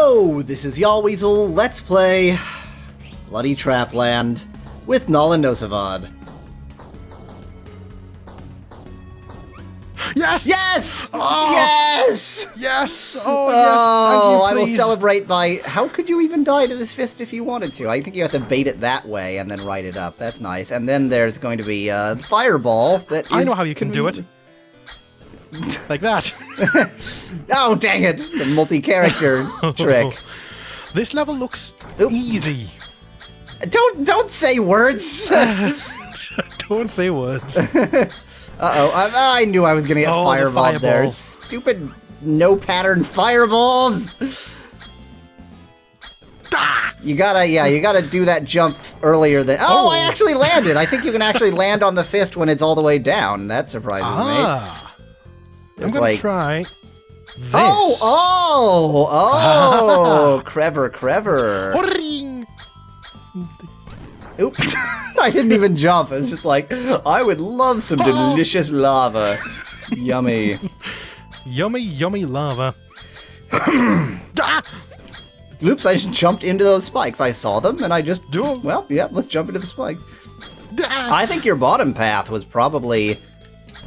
Hello, this is Yahweasel. Let's play Bloody Trapland with NalaNosivad. Yes! Yes! Oh! Yes! Yes! Oh, Oh, yes! I Thank you, will please. celebrate by... How could you even die to this fist if you wanted to? I think you have to bait it that way and then write it up. That's nice. And then there's going to be a fireball that is... I know how you can do it. Like that. Oh, dang it! The multi-character trick. This level looks Oop. easy. Don't say words! Don't say words. Uh-oh, I knew I was gonna get Oh, the fireballed there. fireball. Stupid no-pattern fireballs! Ah! You gotta do that jump earlier than... Oh, I actually landed! I think you can actually land on the fist when it's all the way down. That surprises me. I'm It's gonna like- try this. Oh! Clever. Ring. Oops. I didn't even jump. It was just like, I would love some delicious lava. Yummy. Yummy, yummy lava. Ah! Oops, I just jumped into those spikes. I saw them, and I just... Do- Well, yeah, let's jump into the spikes. Ah! I think your bottom path was probably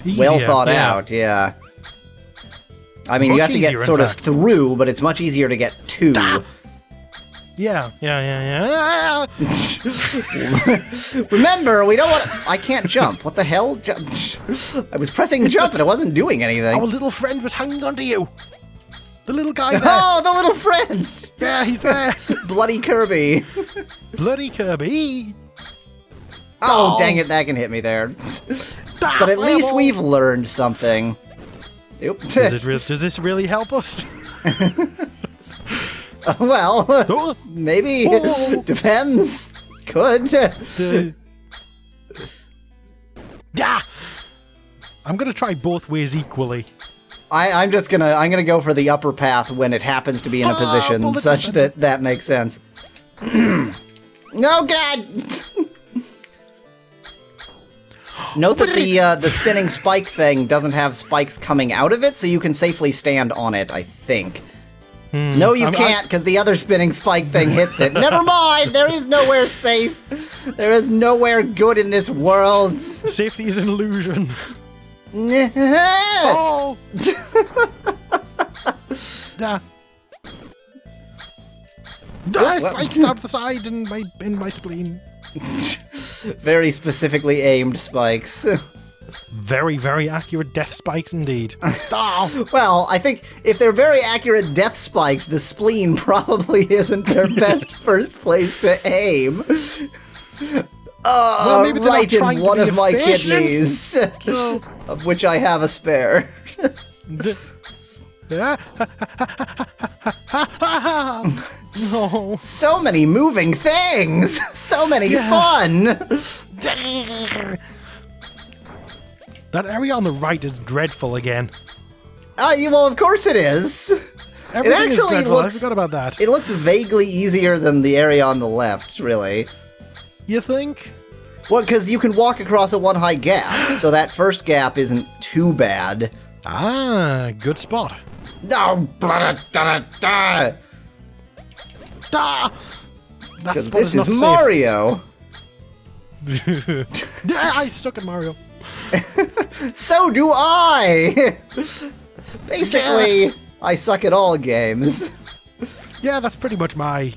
Easier, well thought yeah. out, yeah. I mean, you Much have to get easier, in sort of fact. through, but it's much easier to get to. Yeah. Ah! Remember, we don't want to... I can't jump. What the hell? I was pressing jump, and it wasn't doing anything. Our little friend was hanging onto you. The little guy there. Oh, the little friend! Yeah, he's there. Bloody Kirby. Bloody Kirby. Oh, dang it, that can hit me there. Ah, But at least fireball. we've learned something. Oop. Does this really help us? Well, Oh, maybe. Oh. Depends. Could. yeah. I'm gonna try both ways equally. I'm gonna go for the upper path when it happens to be in a position bullet such dispenser. that makes sense. No, God! Note that the spinning spike thing doesn't have spikes coming out of it, so you can safely stand on it, I think. No, you can't, because the other spinning spike thing hits it. Never mind! There is nowhere safe! There is nowhere good in this world! Safety is an illusion. Oh! Oh. Yeah. Spikes out the side in my spleen. Very specifically aimed spikes. Very, very accurate death spikes indeed. Oh. Well, I think if they're very accurate death spikes, the spleen probably isn't their best first place to aim. Well, maybe they're not right in trying to one be of my efficient. kidneys, of which I have a spare. No. So many moving things! So many fun! That area on the right is dreadful again. Well, of course it is. Everything is actually dreadful. looks- I forgot about that. It looks vaguely easier than the area on the left, really. You think? Well, because you can walk across a one-high gap, so that first gap isn't too bad. Ah, good spot. No, Ah! That because spot this is not is safe. Mario. Yeah, I suck at Mario. So do I. Basically, I suck at all games. Yeah, that's pretty much my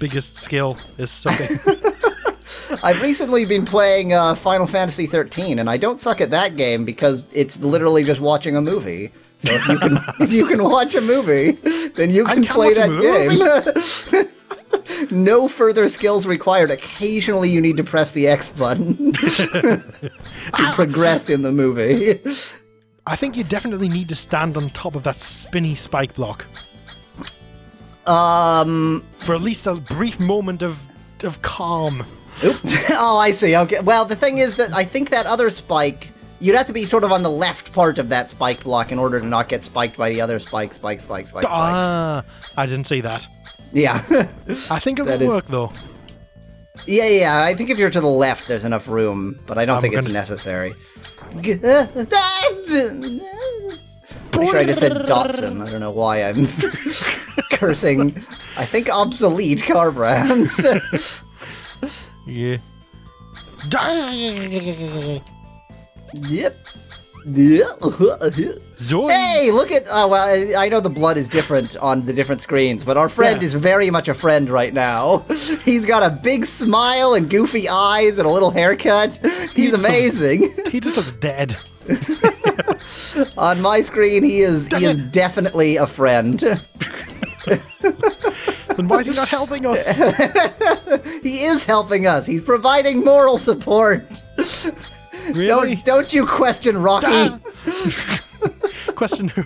biggest skill is sucking. I've recently been playing Final Fantasy 13, and I don't suck at that game because it's literally just watching a movie. So if you can watch a movie, then you can can play watch a that game. No further skills required. Occasionally you need to press the X button to progress in the movie. I think you definitely need to stand on top of that spinny spike block. For at least a brief moment of calm. Oops. Oh, I see. Okay. Well, the thing is that I think that other spike, you'd have to be sort of on the left part of that spike block in order to not get spiked by the other spike. Ah, I didn't see that. Yeah. I think it That will is- work though. Yeah. I think if you're to the left, there's enough room, but I don't think it's gonna- necessary. Pretty sure I just said Dotson. I don't know why I'm cursing, I think, obsolete car brands. Yeah. Yep. Zoe. Hey, look at... Oh, well, I know the blood is different on the different screens, but our friend is very much a friend right now. He's got a big smile and goofy eyes and a little haircut. He's amazing. He just looks dead. On my screen, he is definitely a friend. Then why is he not helping us? He is helping us. He's providing moral support. Really? Don't you question Rocky. Question who?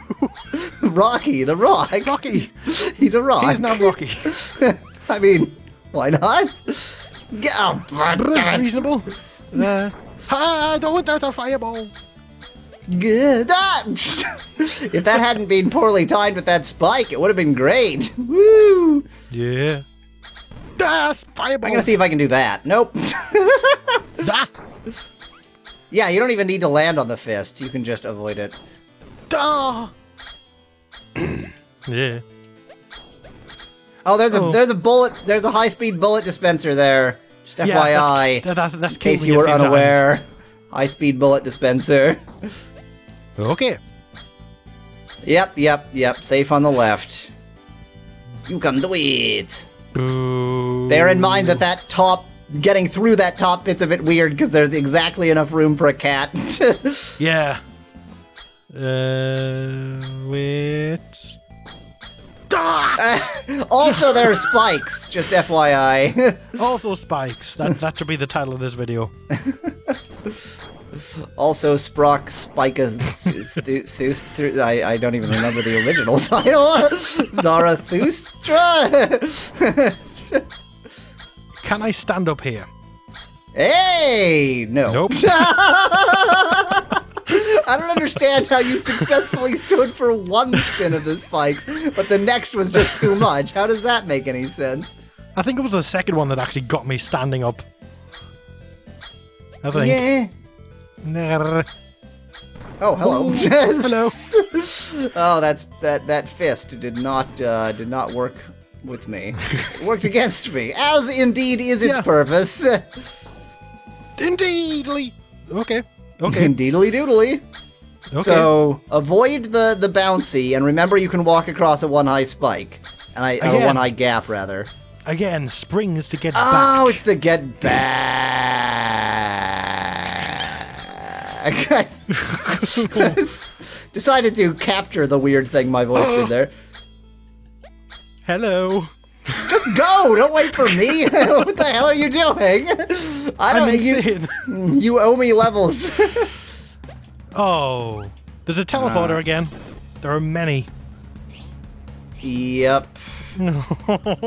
Rocky, the Rock. Rocky. He's a rock. He's not Rocky. I mean, why not? Reasonable. Don't want that fireball. Good. If that hadn't been poorly timed with that spike, it would have been great. Woo! Yeah. Fireball. I'm gonna see if I can do that. Nope. Yeah, you don't even need to land on the fist. You can just avoid it. Yeah. Oh, there's a bullet. There's a high-speed bullet dispenser there. Just FYI, that's in case you were unaware. Times. High-speed bullet dispenser. Okay. Yep. Safe on the left. You can do it. Boo. Bear in mind that top, getting through that top bit's a bit weird because there's exactly enough room for a cat. Yeah. Wait. Also, there are spikes, just FYI. Also spikes. That should be the title of this video. Also, Sprock Spikas. I don't even remember the original title. Zarathustra. Can I stand up here? Hey, no. Nope. I don't understand how you successfully stood for one spin of the spikes, but the next was just too much. How does that make any sense? I think it was the second one that actually got me standing up. I think. Yeah. Oh, hello. Ooh, hello. Oh, that fist did not work with me. It worked against me, as indeed is its purpose. Indeedly. Okay. Indeedly doodly. Okay. So avoid the bouncy, and remember you can walk across a one-high spike, or one-high gap rather. Again, springs to get back. Oh, it's the get back. Decided to capture the weird thing my voice did there. Hello. Just go! Don't wait for me! What the hell are you doing? I'm insane. You owe me levels. Oh. There's a teleporter again. There are many. Yep.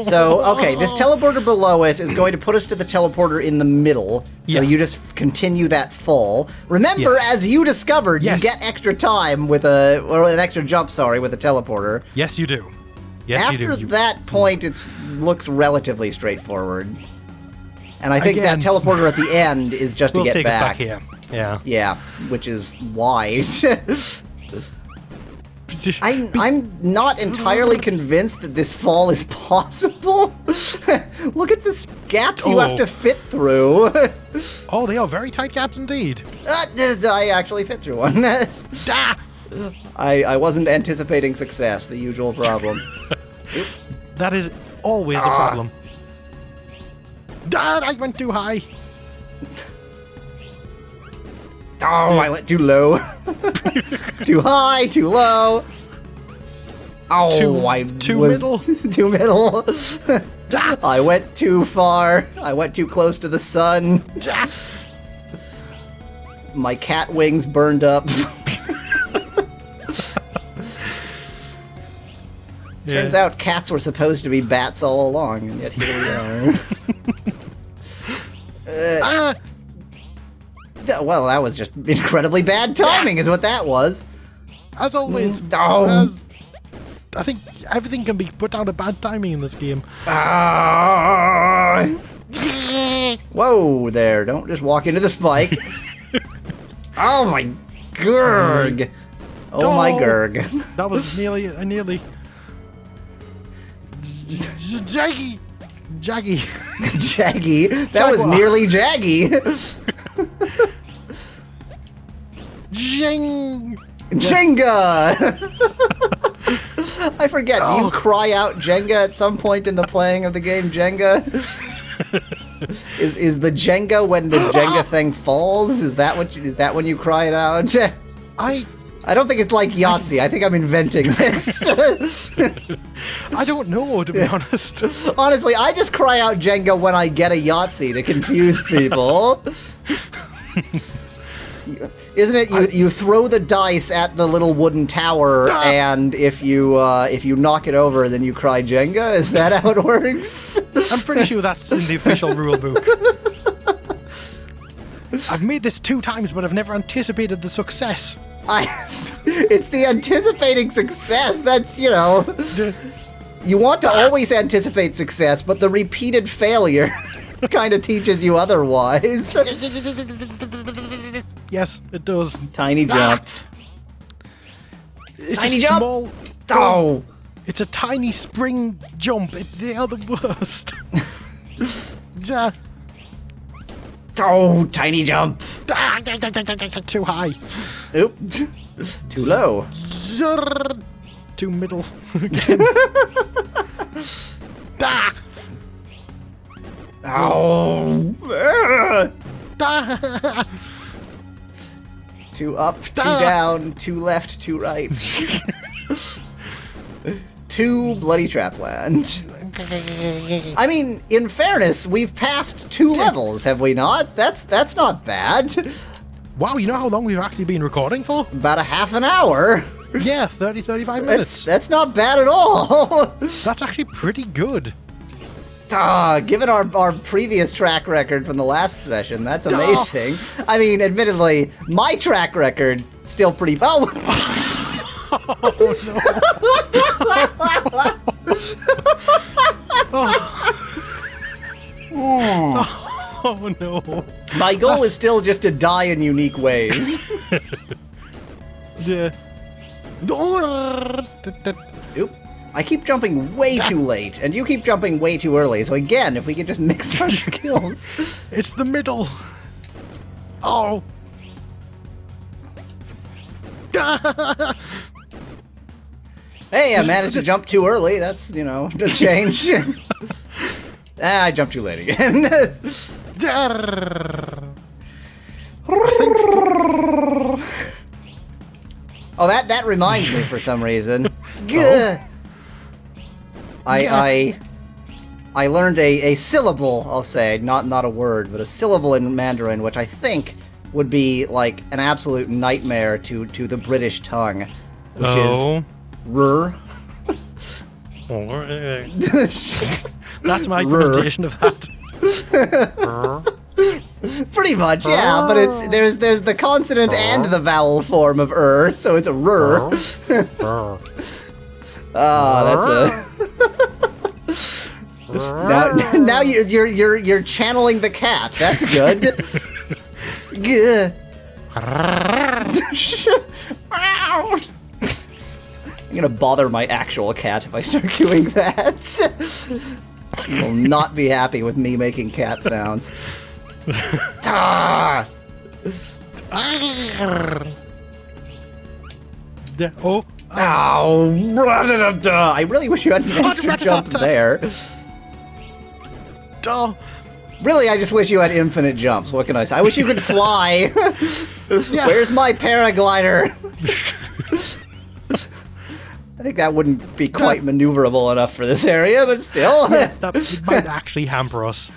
So, okay, this teleporter below us is going to put us to the teleporter in the middle, so you just continue that fall. Remember, as you discovered, you get extra time with an extra jump, with a teleporter. Yes, you do. Yes, After you do. After that point, it looks relatively straightforward. And I think that teleporter at the end is just to get take back. Us back here. Yeah. Yeah, which is why. I'm not entirely convinced that this fall is possible. Look at the gaps you have to fit through. Oh, they are very tight gaps indeed. I actually fit through one. I wasn't anticipating success, the usual problem. That is always a problem. I went too high. Oh, I went too low. Too high, too low. Oh, too middle. Too middle. I went too far. I went too close to the sun. My cat wings burned up. Turns out cats were supposed to be bats all along, and yet here we are. Well, that was just incredibly bad timing, is what that was. As always. Oh. I think everything can be put down to bad timing in this game. Whoa there, don't just walk into the spike. Oh my Gurg! Oh my Gurg. That was nearly. Jaggy. Jaggy. Jaggy? That was nearly Jaggy. Jing. Jenga! I forget, do you cry out Jenga at some point in the playing of the game Jenga? Is the Jenga when the Jenga thing falls? Is that when you cry it out? I don't think it's like Yahtzee. I think I'm inventing this. I don't know, to be honest. Honestly, I just cry out Jenga when I get a Yahtzee to confuse people. Isn't it? You throw the dice at the little wooden tower, and if you knock it over, then you cry Jenga. Is that how it works? I'm pretty sure that's in the official rule book. I've made this 2 times, but I've never anticipated the success. It's the anticipating success. That's, you know, you want to always anticipate success, but the repeated failure kind of teaches you otherwise. Yes, it does. Tiny jump. It's tiny a jump. Small, oh, it's a tiny spring jump. They are the worst. Oh, tiny jump. Too high. Oop. Too low. Too middle. Oh. Two up, two down, two left, two right. Two Bloody Trapland. I mean, in fairness, we've passed 2 levels, have we not? That's not bad. Wow, you know how long we've actually been recording for? About a half an hour. Yeah, 35 minutes. That's not bad at all. That's actually pretty good. Given our previous track record from the last session, that's amazing. I mean, admittedly, my track record still pretty... Oh, no. Oh no. My goal is still just to die in unique ways. Yeah. Oop. I keep jumping way too late, and you keep jumping way too early, so again, if we could just mix our skills. It's the middle. Oh. Hey, I managed to jump too early. That's, you know, a change. I jumped too late again. Oh, that reminds me for some reason. I learned a syllable, I'll say, not a word, but a syllable in Mandarin, which I think would be like an absolute nightmare to the British tongue, which is rur. That's my pronunciation of that. Pretty much, yeah, but there's the consonant and the vowel form of so it's a rur. That's a. now you're channeling the cat. That's good. I'm gonna bother my actual cat if I start doing that. He will not be happy with me making cat sounds. Oh. Ow! I really wish you had an extra jump there. Really, I just wish you had infinite jumps. What can I say? I wish you could fly. Where's my paraglider? I think that wouldn't be quite maneuverable enough for this area, but still. That might actually hamper us.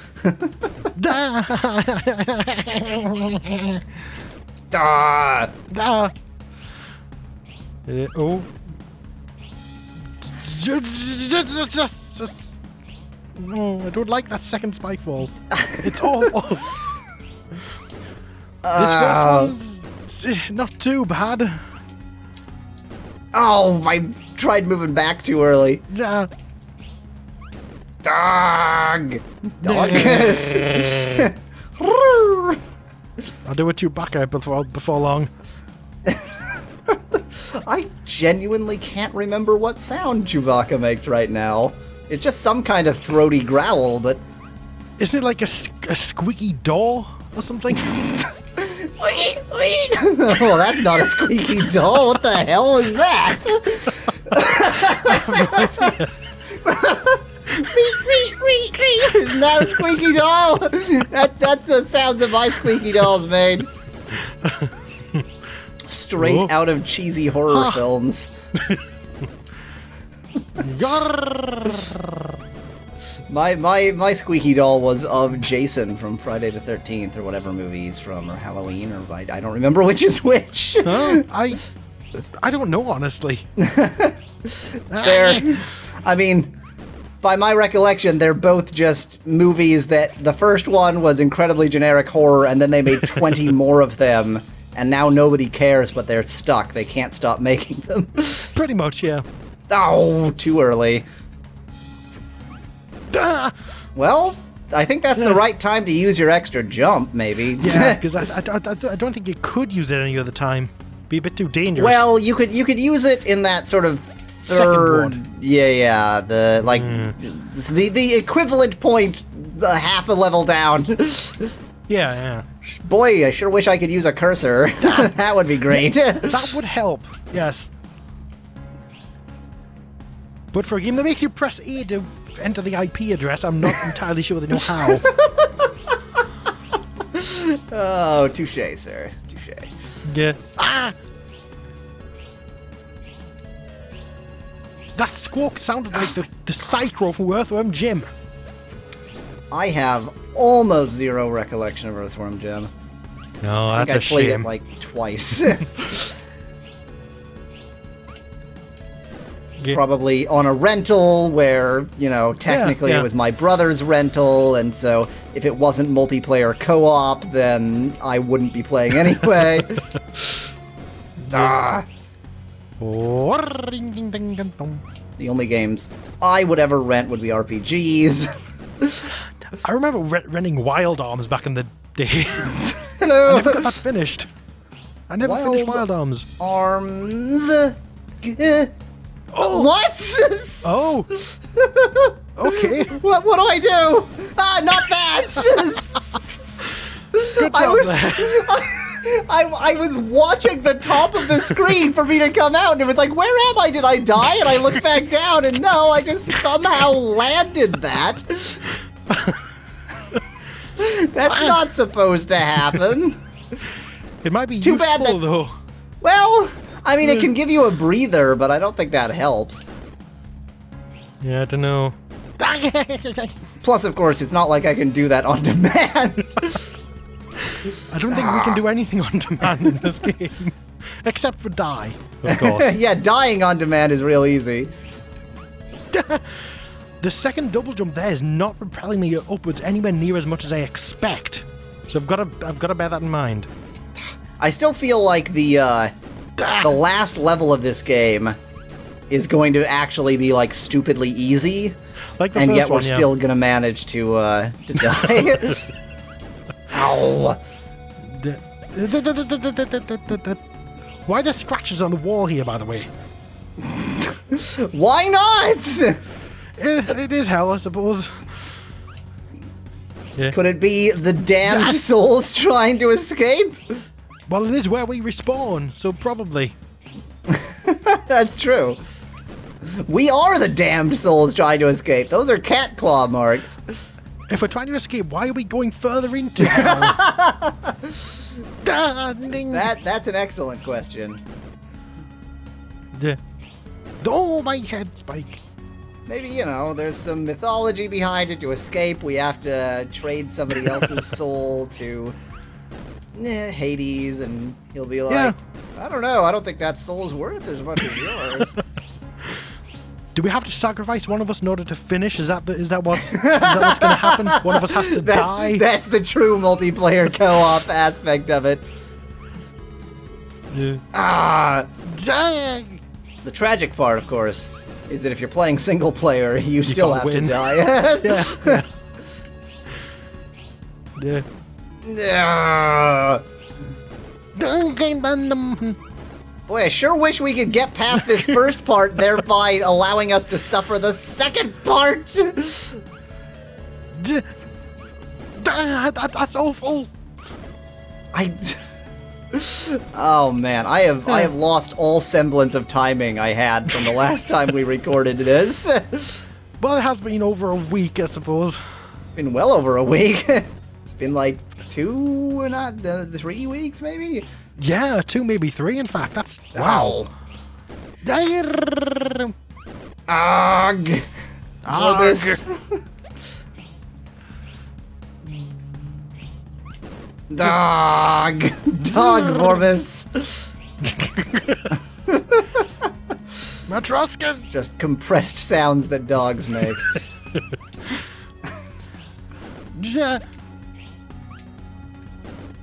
No, I don't like that second spike fall. It's awful. This first one's not too bad. Oh, I tried moving back too early. Dog! Dog! I'll do a Chewbacca before long. I genuinely can't remember what sound Chewbacca makes right now. It's just some kind of throaty growl, but... Isn't it like a squeaky door or something? Oh, that's not a squeaky doll. What the hell is that? Isn't that a squeaky doll? That's the sounds that my squeaky dolls made. Straight out of cheesy horror films. My squeaky doll was of Jason from Friday the 13th or whatever movie he's from, or Halloween, or I don't remember which is which. Oh, I don't know, honestly. I mean, by my recollection, they're both just movies that the first one was incredibly generic horror, and then they made 20 more of them, and now nobody cares, but they're stuck. They can't stop making them. Pretty much, yeah. Oh, too early. Well, I think that's the right time to use your extra jump, maybe. Yeah, because I don't think you could use it any other time. Be a bit too dangerous. Well, you could use it in that sort of third. Yeah, the like the equivalent point, half a level down. Yeah. Boy, I sure wish I could use a cursor. That would be great. That would help. Yes. But for a game that makes you press A to enter the IP address, I'm not entirely sure they know how. Oh, touche, sir. Touche. Yeah. That squawk sounded like the Psycho from Earthworm Jim. I have almost zero recollection of Earthworm Jim. No, I that's think I played shame. it like twice. Yeah. Probably on a rental where, technically it was my brother's rental, and so if it wasn't multiplayer co-op, then I wouldn't be playing anyway. The only games I would ever rent would be RPGs. I remember renting Wild Arms back in the day. Hello. I never got that finished. I never finished Wild Arms. Oh, what? Oh. Okay. What do I do? Not that. Good job there. I was watching the top of the screen for me to come out, and it was like, where am I? Did I die? And I looked back down, and no, I just somehow landed that. That's not supposed to happen. It might be too bad that, though. Well, I mean, it can give you a breather, but I don't think that helps. Yeah, I don't know. Plus, of course, it's not like I can do that on demand. I don't think we can do anything on demand in this game. Except for die, of course. Yeah, dying on demand is real easy. The second double jump there is not propelling me upwards anywhere near as much as I expect. So I've got to bear that in mind. I still feel like the last level of this game is going to actually be like stupidly easy, like the and first yet we're one, yeah. still gonna manage to die. Ow! Why are there scratches on the wall here, by the way? Why not? It is hell, I suppose. Yeah. Could it be the damned souls trying to escape? Well, it is where we respawn, so probably. That's true. We are the damned souls trying to escape. Those are cat claw marks. If we're trying to escape, why are we going further into hell? That's an excellent question. Oh, my head, Spike. Maybe, there's some mythology behind it. To escape, we have to trade somebody else's soul to Hades, and he'll be like, I don't know, I don't think that soul's worth as much as yours. Do we have to sacrifice one of us in order to finish? Is that what's going to happen? One of us has to die? That's the true multiplayer co-op aspect of it. Yeah. The tragic part, of course, is that if you're playing single player, you still have to die. Boy, I sure wish we could get past this first part, thereby allowing us to suffer the second part. That's awful. Oh man, I have lost all semblance of timing I had from the last time we recorded this. Well, it has been over a week, I suppose. It's been well over a week. It's been like 3 weeks, maybe? Yeah, 2, maybe 3, in fact. That's... Wow. Arg! Morbus. Dog! Dog, Morbus. Matroskas! Just compressed sounds that dogs make. Yeah.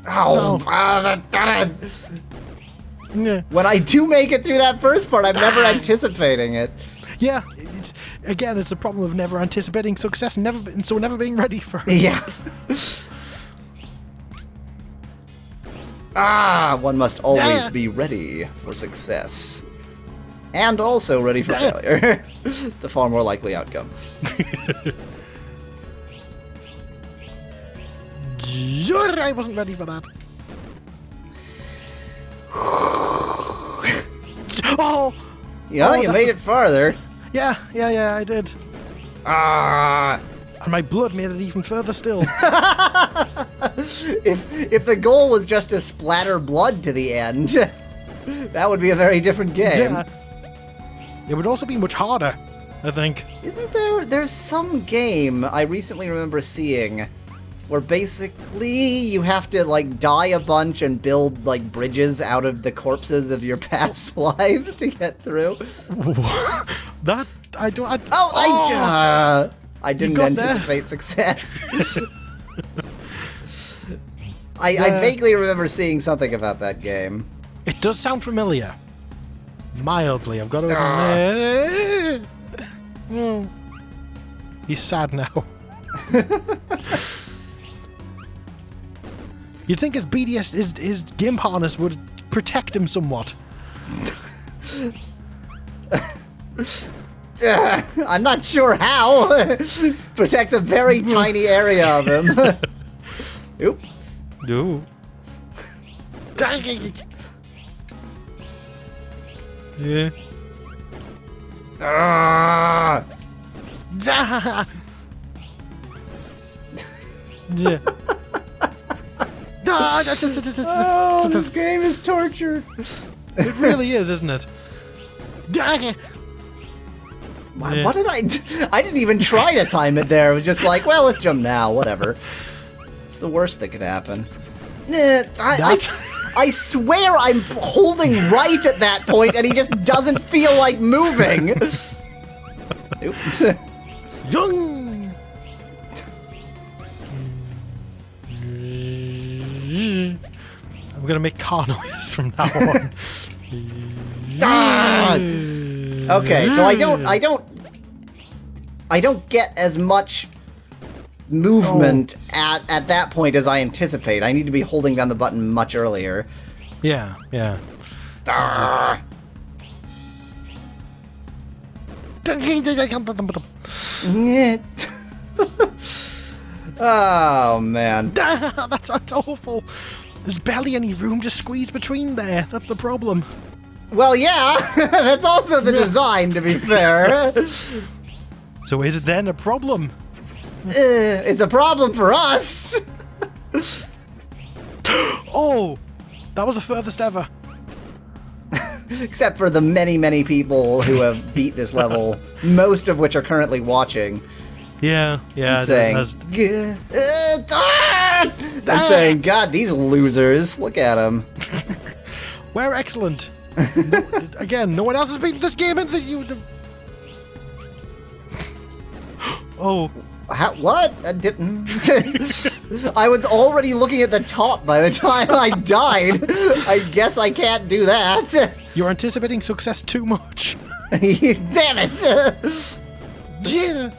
Oh, Yeah. when I do make it through that first part, I'm never anticipating it. Yeah. Again, it's a problem of never anticipating success and never being ready for it. Yeah. One must always be ready for success. And also ready for failure. The far more likely outcome. I wasn't ready for that. Oh! Yeah, you made it farther. Yeah, I did. And my blood made it even further still. If the goal was just to splatter blood to the end, that would be a very different game. Yeah. It would also be much harder, I think. Isn't there's some game I recently remember seeing where basically you have to like die a bunch and build like bridges out of the corpses of your past lives to get through. That I don't. I didn't anticipate success. I vaguely remember seeing something about that game. It does sound familiar. Mildly, I've got to admit. He's sad now. You'd think his BDS, his gimp harness would protect him somewhat. I'm not sure how. Protect a very tiny area of him. Oop. No. Yeah. Yeah. Oh, this game is torture. It really is, isn't it? What did I didn't even try to time it there. It was just like, well, let's jump now, whatever. It's the worst that could happen. I swear I'm holding right at that point and he just doesn't feel like moving. Oops. Young. I'm gonna make car noises from now on. Okay, so I don't get as much movement at that point as I anticipate. I need to be holding down the button much earlier. Yeah. Oh man. That's awful. There's barely any room to squeeze between there. That's the problem. Well, yeah, that's also the design, to be fair. So is it then a problem? It's a problem for us. Oh, that was the furthest ever. Except for the many, many people who have beat this level, most of which are currently watching. Yeah. And saying, saying, God, these losers, look at them. We're excellent. Again, no one else has beaten this game into you. Oh. What? I didn't. I was already looking at the top by the time I died. I guess I can't do that. You're anticipating success too much. Damn it. Yeah.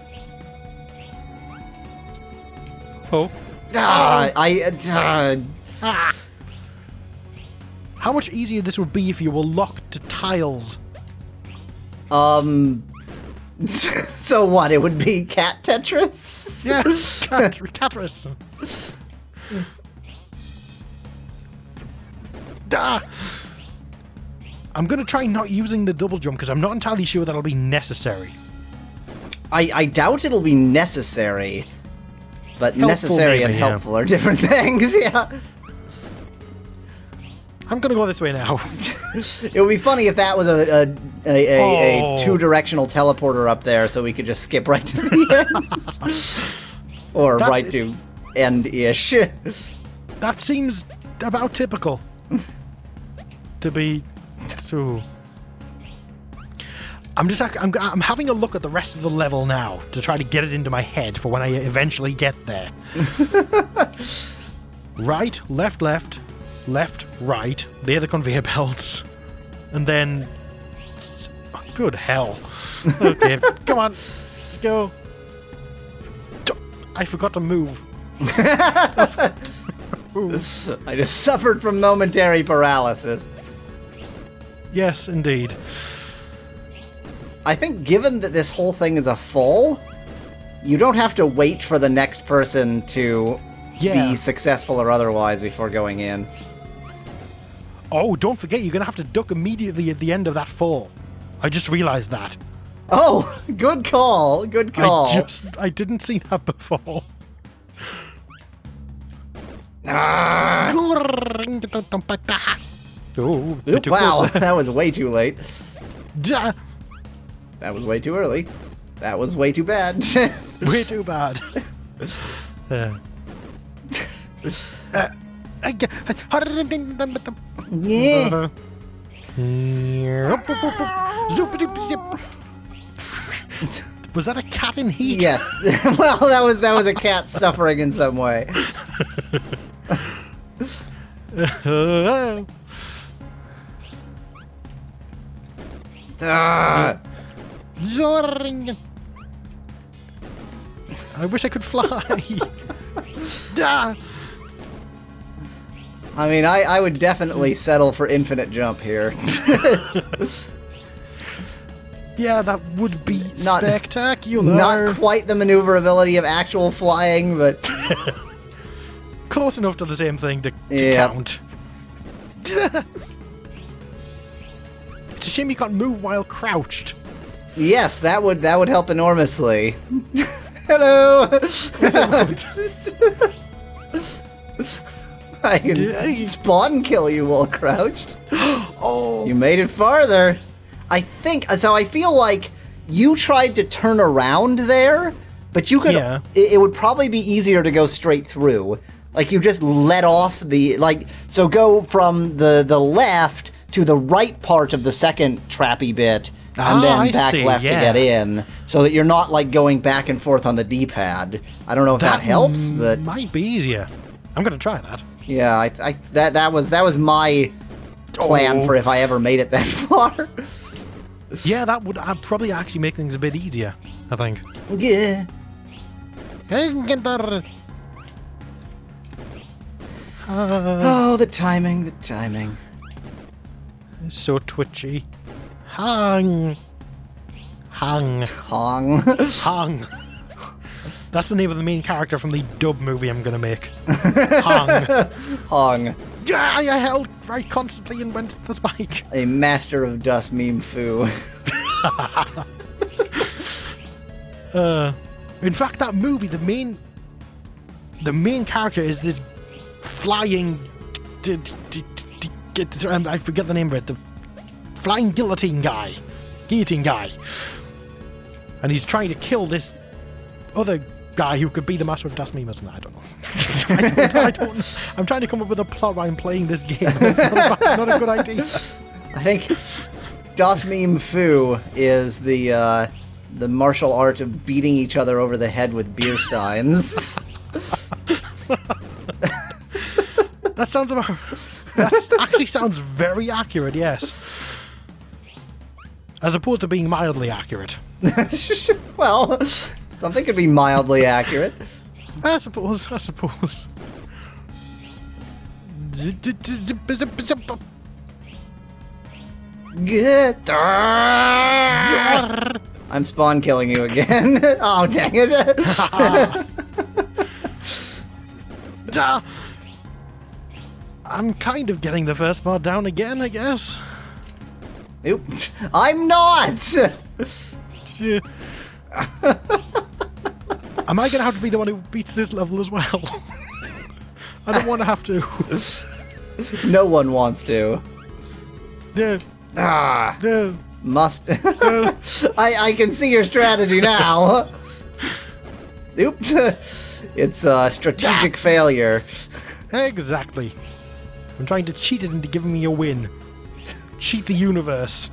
Oh. How much easier this would be if you were locked to tiles? So what? It would be cat Tetris? Yes, Catris. I'm going to try not using the double jump because I'm not entirely sure that'll be necessary. I doubt it'll be necessary, but Helpful necessary maybe, and helpful are different things, yeah. I'm going to go this way now. It would be funny if that was a two-directional teleporter up there so we could just skip right to the end. Or right to end-ish. That seems about typical. To be so... I'm having a look at the rest of the level now to try to get it into my head for when I eventually get there. Right, left, left, left, right. They're the conveyor belts. And then... Oh, good hell. Okay, come on. Let's go. I forgot to move. I just suffered from momentary paralysis. Yes, indeed. I think given that this whole thing is a fall, you don't have to wait for the next person to be successful or otherwise before going in. Oh, don't forget, you're going to have to duck immediately at the end of that fall. I just realized that. Oh, good call. Good call. I didn't see that before. Oh, Oop, wow, that was way too late. That was way too early. That was way too bad. Way too bad. Yeah. Was that a cat in heat? Yes. Well, that was a cat suffering in some way. I wish I could fly. I mean, I would definitely settle for infinite jump here. Yeah, that would be spectacular. Not quite the maneuverability of actual flying, but... Close enough to the same thing to count. It's a shame you can't move while crouched. Yes, that would help enormously. Hello! I can spawn kill you while crouched. Oh! You made it farther. I think so. I feel like you tried to turn around there, but you could. Yeah. It would probably be easier to go straight through. Like you just let off the so go from the left to the right part of the second trappy bit, and then back left to get in, so that you're not like going back and forth on the D-pad. I don't know if that helps, but might be easier. I'm gonna try that. Yeah, that was my plan for if I ever made it that far. Yeah, that would probably actually make things a bit easier, I think. Yeah. Oh, the timing. So twitchy. Hang. That's the name of the main character from the dub movie I'm gonna make. Hong. Yeah, I held right constantly and went to the spike. A master of dust meme foo. In fact, that movie, the main character is this flying... I forget the name of it. The flying guillotine guy. And he's trying to kill this other guy who could be the master of dust meme or something. I don't know. I don't know. I'm trying to come up with a plot while I'm playing this game. It's not a good idea. I think Das Meme Fu is the martial art of beating each other over the head with beer steins. That actually sounds very accurate, yes. As opposed to being mildly accurate. Well, something could be mildly accurate. I suppose. Good. I'm spawn killing you again. Oh, dang it. I'm kind of getting the first part down again, I guess. Oop. I'm not! Yeah. Am I going to have to be the one who beats this level as well? I don't want to have to. No one wants to. Yeah. Ah. Yeah. Must. I can see your strategy now. Oops. It's a strategic failure. Exactly. I'm trying to cheat it into giving me a win. Cheat the universe.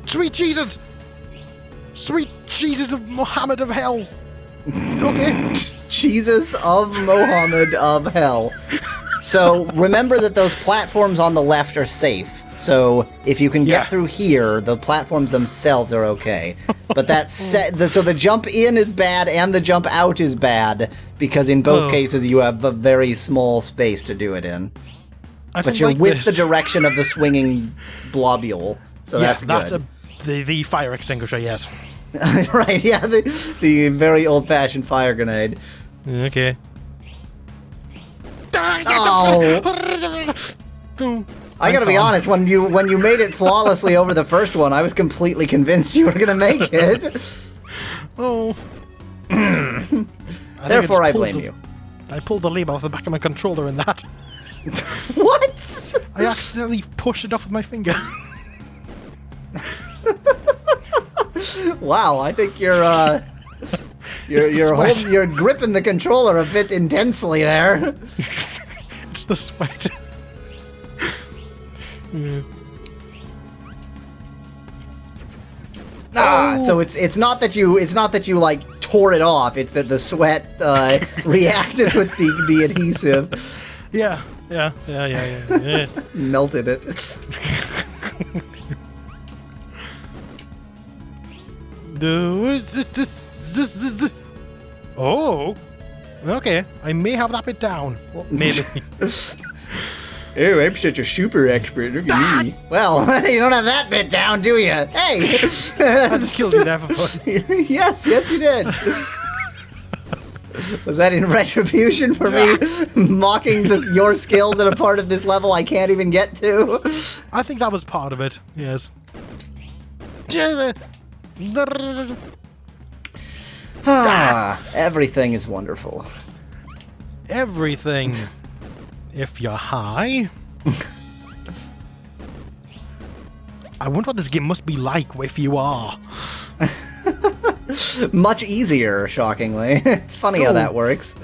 Sweet Jesus! Sweet Jesus of Muhammad of Hell! Okay. Jesus of Muhammad of Hell. So remember that those platforms on the left are safe. So if you can get through here, the platforms themselves are okay. But that's so the jump in is bad and the jump out is bad because in both cases you have a very small space to do it in. But you're with the direction of the swinging blobule, so that's good. The fire extinguisher, yes. Right, yeah, the very old-fashioned fire grenade. Okay. Oh. I gotta be honest, when you made it flawlessly over the first one, I was completely convinced you were gonna make it. Oh. Therefore, I blame you. I pulled the lever off the back of my controller in that. What? I accidentally pushed it off with my finger. Wow, I think you're gripping the controller a bit intensely there. It's the sweat. So it's not that you like tore it off. It's that the sweat reacted with the adhesive. Yeah. Melted it. Oh, okay. I may have that bit down. Well, maybe. Oh, I'm such a super expert. Look at me. Well, you don't have that bit down, do you? Hey! I just killed you there for fun. Yes, you did. Was that in retribution for me mocking your skills at a part of this level I can't even get to? I think that was part of it, yes. Everything is wonderful. Everything. If you're high. I wonder what this game must be like if you are. Much easier, shockingly. It's funny how that works.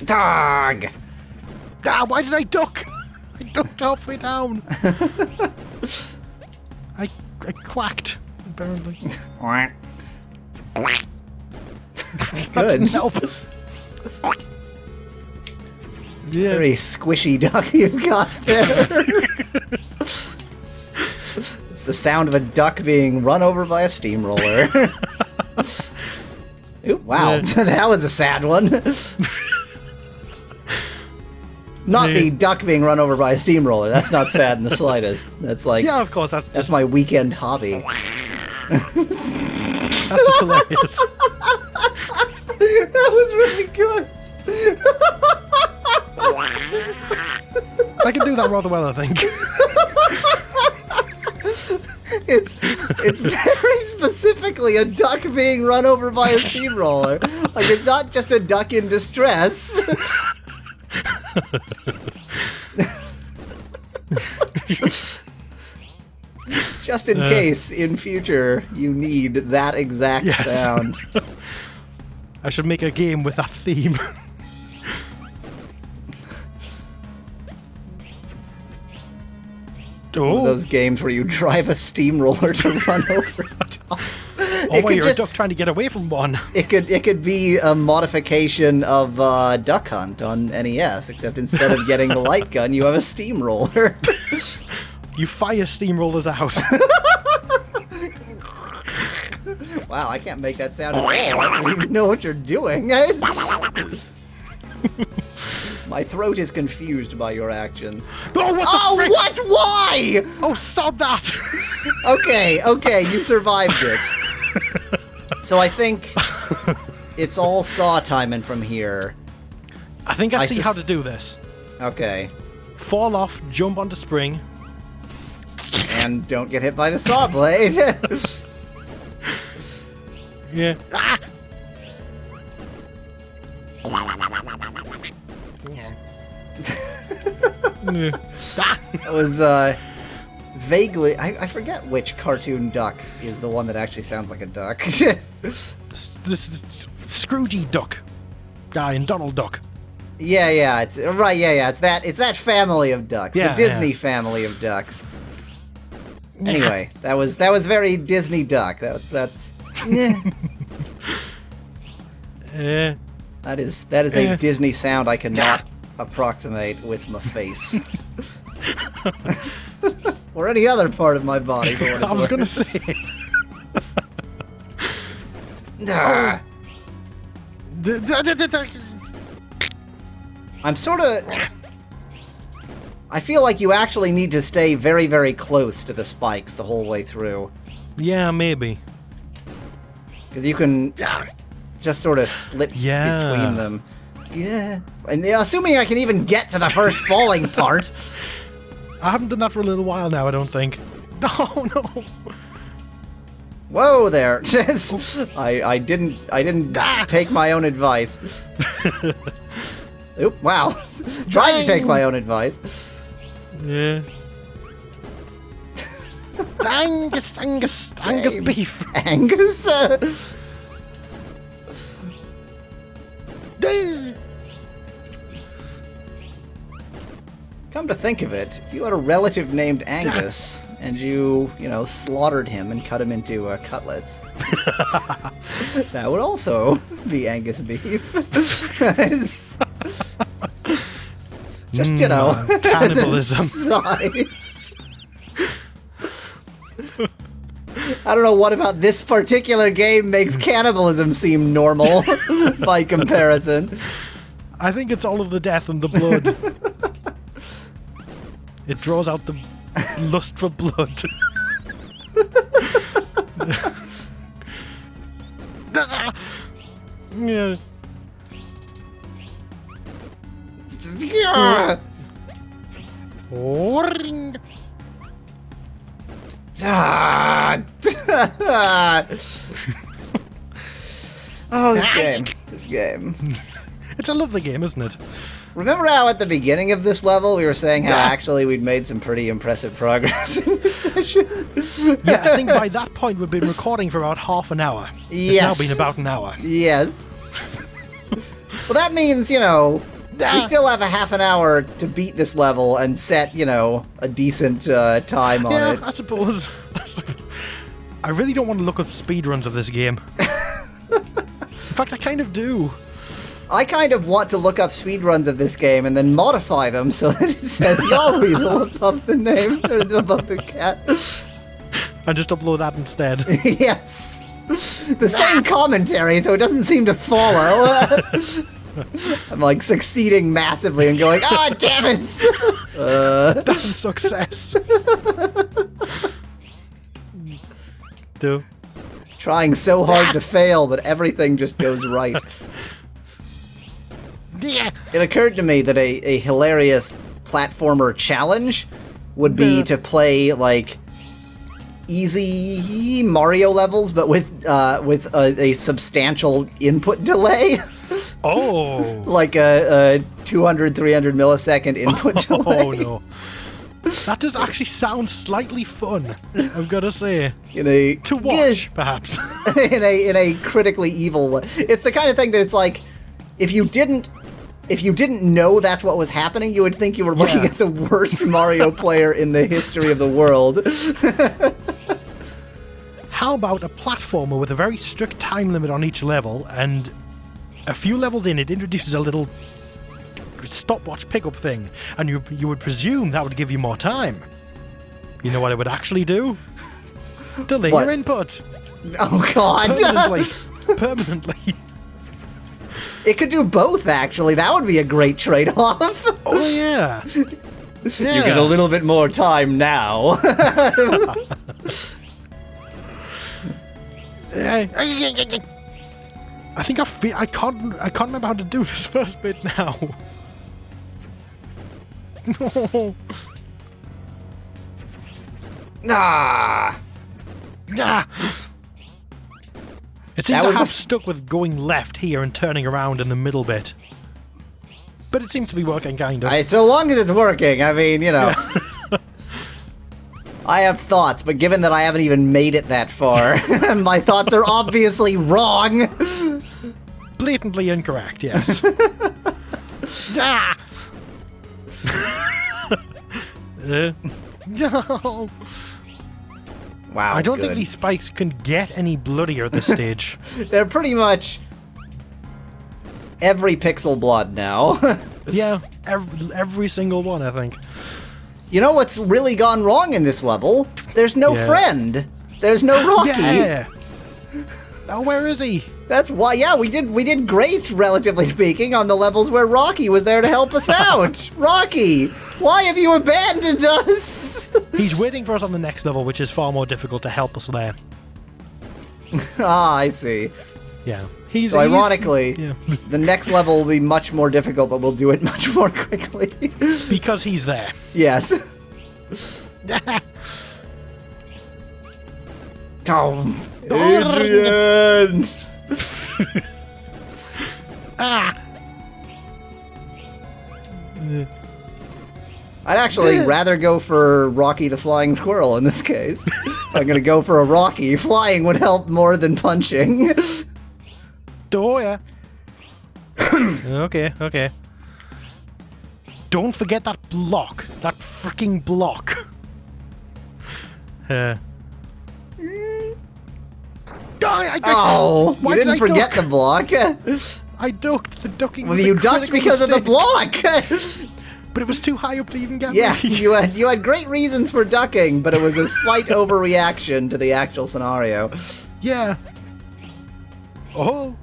Dog! Why did I duck? I ducked halfway down. I quacked, apparently. Good. Didn't help. Very squishy duck you've got there. It's the sound of a duck being run over by a steamroller. Ooh, wow, that was a sad one. Not the duck being run over by a steamroller. That's not sad in the slightest. That's like, yeah, of course. That's my weekend hobby. That's just hilarious. That was really good. I can do that rather well, I think. It's very specifically a duck being run over by a steamroller. Like, it's not just a duck in distress. Just in case, in future, you need that exact sound. I should make a game with that theme. One of those games where you drive a steamroller to run over ducks. Oh, you're a duck trying to get away from one. It could be a modification of Duck Hunt on NES, except instead of getting the light gun, you have a steamroller. You fire steamrollers out. Wow, I can't make that sound at all. I don't even know what you're doing. My throat is confused by your actions. Oh, what the frick? What? Why? Oh, sod that! Okay, you survived it. So I think it's all saw timing from here. I think I see how to do this. Okay. Fall off, jump onto spring. And don't get hit by the saw blade. Yeah. Ah! That was vaguely. I forget which cartoon duck is the one that actually sounds like a duck. Scroogey Duck guy and Donald Duck. Yeah, it's right. Yeah, it's that family of ducks, Yeah, the Disney yeah. family of ducks. Anyway, that was very Disney duck. That's. That is a Disney sound I cannot approximate with my face. Or any other part of my body. For what it's I was worth. gonna say. Ah. I'm sort of... I feel like you actually need to stay very, very close to the spikes the whole way through. Yeah, maybe. Because you can just sort of slip between them. Yeah. And assuming I can even get to the first falling part. I haven't done that for a little while now, I don't think. Oh, no. Whoa there. I didn't take my own advice. Oop, wow. Tried to take my own advice. Yeah. Angus beef. Angus? Come to think of it, if you had a relative named Angus and you slaughtered him and cut him into cutlets, that would also be Angus beef. Just, cannibalism. as an aside. I don't know what about this particular game makes cannibalism seem normal by comparison. I think it's all of the death and the blood. It draws out the lust for blood. Yeah. Oh, this game. It's a lovely game, isn't it? Remember how at the beginning of this level we were saying how actually we'd made some pretty impressive progress in this session? Yeah, I think by that point we'd been recording for about half an hour. Yes. It's now been about an hour. Yes. Well, that means, we still have a half an hour to beat this level and set, a decent time on it. Yeah, I suppose. I really don't want to look up speedruns of this game. In fact, I kind of do. I kind of want to look up speedruns of this game and then modify them so that it says Yahweasel above the name, or above the cat. And just upload that instead. Yes. The same commentary, so it doesn't seem to follow. I'm succeeding massively and going, damn it! Damn success. Do. Trying so hard to fail, but everything just goes right. It occurred to me that a hilarious platformer challenge would be to play easy Mario levels, but with a substantial input delay. Oh, like a 200, 300 millisecond input delay. Oh no, that does actually sound slightly fun. I've got to say, to watch, perhaps. in a critically evil way. It's the kind of thing that it's like, if you didn't know that's what was happening, you would think you were looking at the worst Mario player in the history of the world. How about a platformer with a very strict time limit on each level, and a few levels in, it introduces a little stopwatch pickup thing, and you would presume that would give you more time. You know what it would actually do? Delay your input. Oh, God. Permanently. It could do both, actually. That would be a great trade-off. Oh, yeah. You get a little bit more time now. I think I can't remember how to do this first bit now. No. Ah. It seems I have stuck with going left here and turning around in the middle bit. But it seems to be working, kind of. So long as it's working, I mean, you know. Yeah. I have thoughts, but given that I haven't even made it that far, my thoughts are obviously wrong. Blatantly incorrect, yes. No. Wow. I don't think these spikes can get any bloodier at this stage. They're pretty much every pixel blood now. Yeah, every single one, I think. You know what's really gone wrong in this level? There's no friend. There's no Rocky. Yeah. Oh, where is he? That's why. Yeah, we did great, relatively speaking, on the levels where Rocky was there to help us out. Rocky, why have you abandoned us? He's waiting for us on the next level, which is far more difficult to help us there. Ah, I see. Yeah. So ironically, the next level will be much more difficult, but we'll do it much more quickly. Because he's there. Yes. Oh, Adrian! I'd actually rather go for Rocky the Flying Squirrel in this case. If I'm gonna go for a Rocky, flying would help more than punching. Oh, yeah. Okay. Don't forget that block. That freaking block. You Why didn't forget the block. I ducked. The ducking Well, was you ducked because of the block. But it was too high up to even get Yeah, me. you had great reasons for ducking, but it was a slight overreaction to the actual scenario. Yeah. Oh.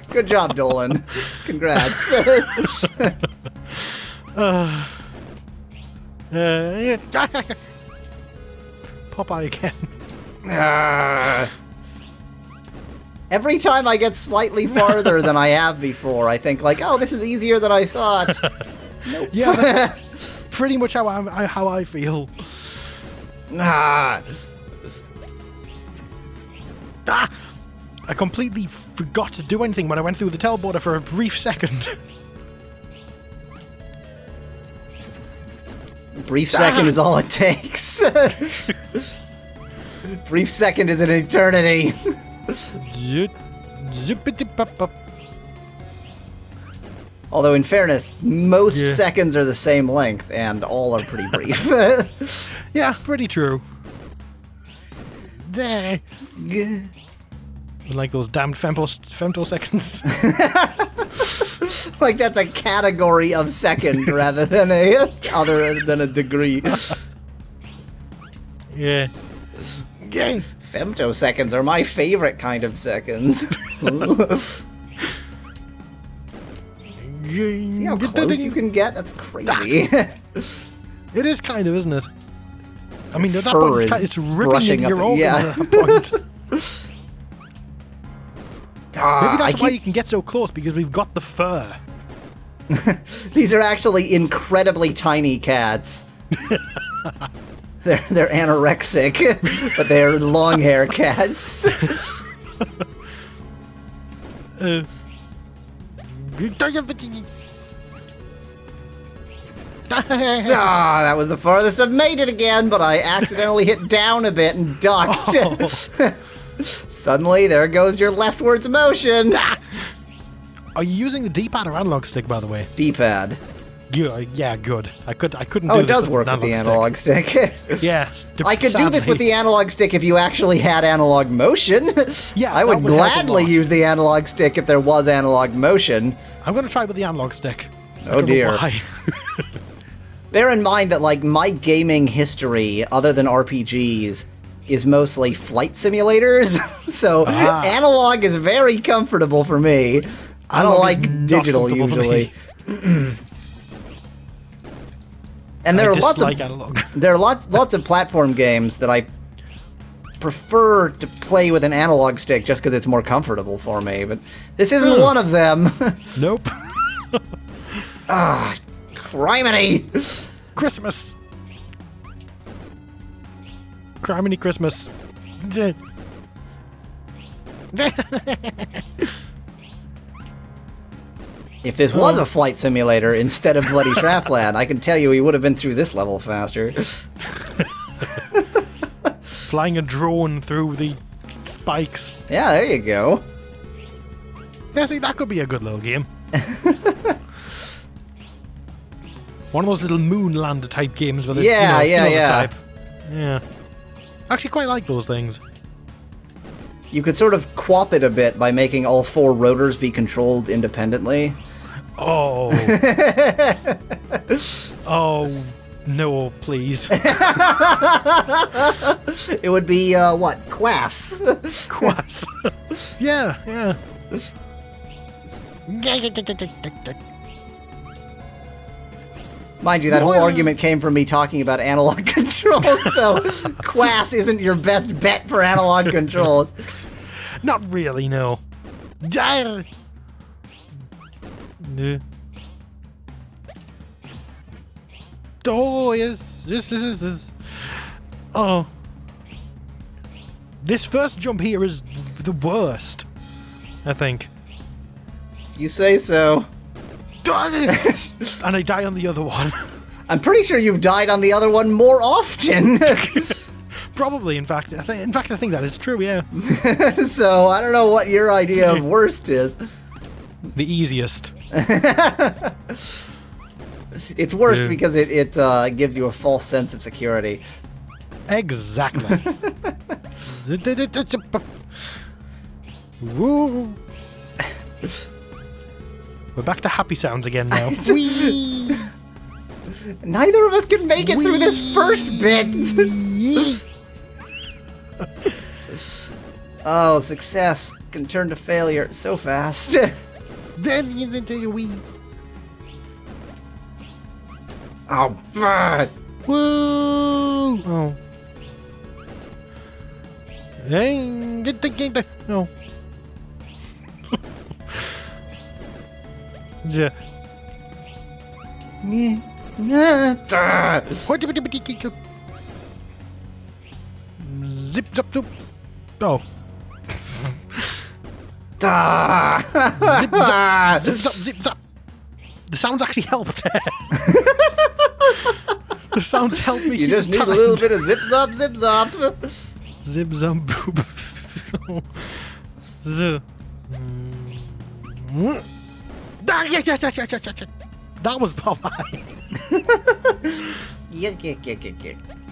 Good job, Dolan. Congrats. Popeye again. Every time I get slightly farther than I have before, I think like, oh, this is easier than I thought. Nope. Yeah, that's pretty much how I feel. Ah. I completely forgot to do anything when I went through the teleporter for a brief second. Brief second is all it takes. Brief second is an eternity. Although, in fairness, most seconds are the same length, and all are pretty brief. Yeah, pretty true. There. Like those damned femtoseconds. Like that's a category of second rather than a degree. Yeah. Femtoseconds are my favorite kind of seconds. See how close you can get? That's crazy. It is kind of, isn't it? I mean, at that Fur point, is it's ripping into your organs at that point. Maybe that's why you can get so close, because we've got the fur. These are actually incredibly tiny cats. They're anorexic, but they're long hair cats. That was the farthest I've made it again, but I accidentally hit down a bit and ducked. Oh. Suddenly, there goes your leftwards motion. Are you using the D-pad or analog stick, by the way? D-pad. Yeah, good. I couldn't. Oh, it does work with the analog stick. Yeah, I could do this with the analog stick if you actually had analog motion. Yeah, I would gladly use the analog stick if there was analog motion. I'm going to try with the analog stick. Oh dear. Bear in mind that, like, my gaming history, other than RPGs, is mostly flight simulators. So analog is very comfortable for me. I don't like digital usually. And there are lots of platform games that I prefer to play with an analog stick just because it's more comfortable for me. But this isn't one of them. Nope. Ah, criminy! Christmas. Criminy Christmas. If this was a flight simulator instead of Bloody Trapland, I can tell you he would have been through this level faster. Flying a drone through the spikes. Yeah, there you go. Yeah, see, that could be a good little game. One of those little Moonlander type games with a type. Yeah. I actually quite like those things. You could sort of quap it a bit by making all 4 rotors be controlled independently. Oh. Oh, no, please. It would be, what? Quass. Quass. Yeah, yeah. Mind you, that whole argument came from me talking about analog controls, so Quass isn't your best bet for analog controls. Not really, no. Oh, yes. This. Oh. This first jump here is the worst, I think. You say so. And I die on the other one. I'm pretty sure you've died on the other one more often. Probably, in fact. I think that is true, yeah. So, I don't know what your idea of worst is. The easiest. It's worst because it gives you a false sense of security. Exactly. Woo. We're back to happy sounds again now. Whee! Neither of us can make it through this first bit. Oh, success can turn to failure so fast. Oh, fuck. Woo! Oh. No. Yeah. Zip zap zoop. Oh. Zip zap zip zap. The sounds actually help there. The sounds help me. You just need a little bit of zip zop zip zop. Zip zap boob. That was Popeye.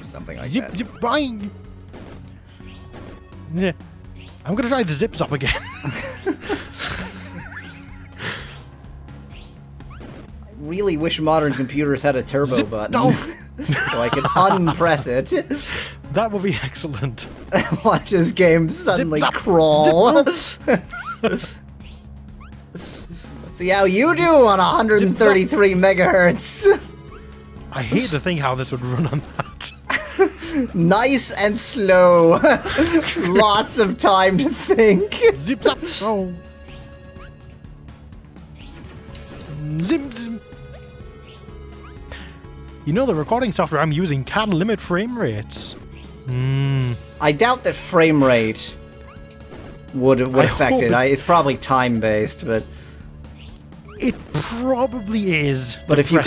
Something like zip, that. Zip bang. Yeah. I'm gonna try the zip zop again. I really wish modern computers had a turbo button. No. So I could unpress it. That would be excellent. Watch this game suddenly crawl. Let's see how you do on 133 megahertz. I hate to think how this would run on that. Nice and slow. Lots of time to think. Zip zap. Oh. Zip zip. You know, the recording software I'm using can limit frame rates. I doubt that frame rate would affect it. It's probably time-based, but... It probably is, but if you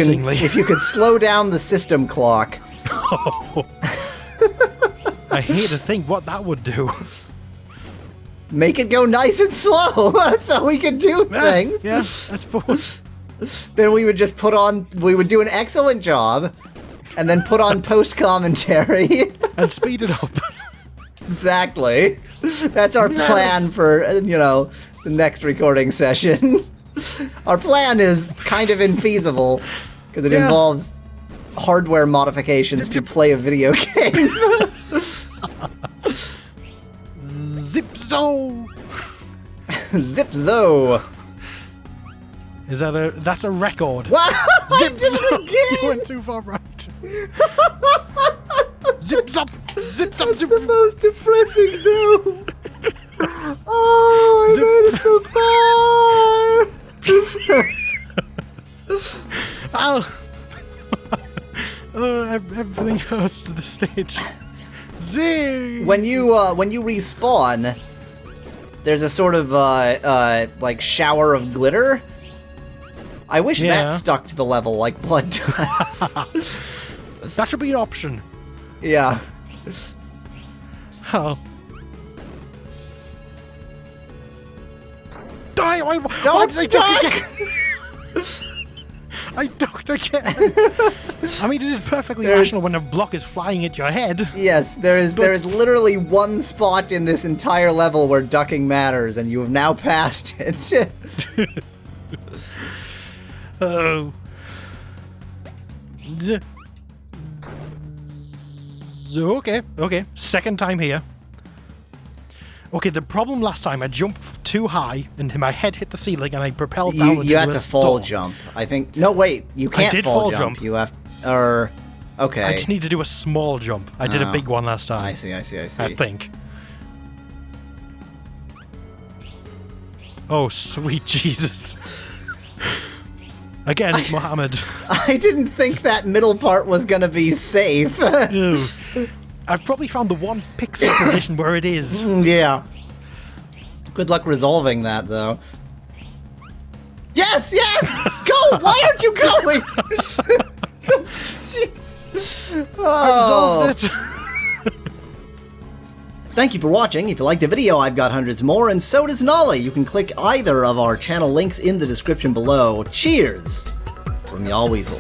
could slow down the system clock... Oh. I hate to think what that would do. Make it go nice and slow, so we can do things. Yeah, I suppose. Then we would just we would do an excellent job, and then put on post-commentary. And speed it up. Exactly. That's our plan for, the next recording session. Our plan is kind of infeasible, because it involves hardware modifications to play a video game. Zip-zo! Zip-zo! Is that a... That's a record. What? Zip-zo! You went too far right. Zip-zop! Zip-zop! That's the most depressing though. Oh, I made it so far! Ow! Everything hurts to the stage. Zing! When you respawn, there's a sort of like shower of glitter. I wish that stuck to the level like blood does. That should be an option. Yeah. Oh. Die! Why did I duck again? I ducked again. I mean, it is perfectly rational when a block is flying at your head. Yes, there is literally one spot in this entire level where ducking matters, and you have now passed it. Oh. Okay. Second time here. Okay, the problem last time, I jumped too high, and my head hit the ceiling, and I propelled downwards. You had to fall jump, I think. No, wait, you can't fall jump. You have... okay. I just need to do a small jump. I did a big one last time. I see. I think. Oh, sweet Jesus. Again, it's Mohammed. I didn't think that middle part was gonna be safe. I've probably found the one pixel position where it is. Yeah. Good luck resolving that, though. Yes! Go! Why aren't you going? I resolved it. Thank you for watching. If you liked the video, I've got hundreds more, and so does Nala. You can click either of our channel links in the description below. Cheers! From Yahweasel.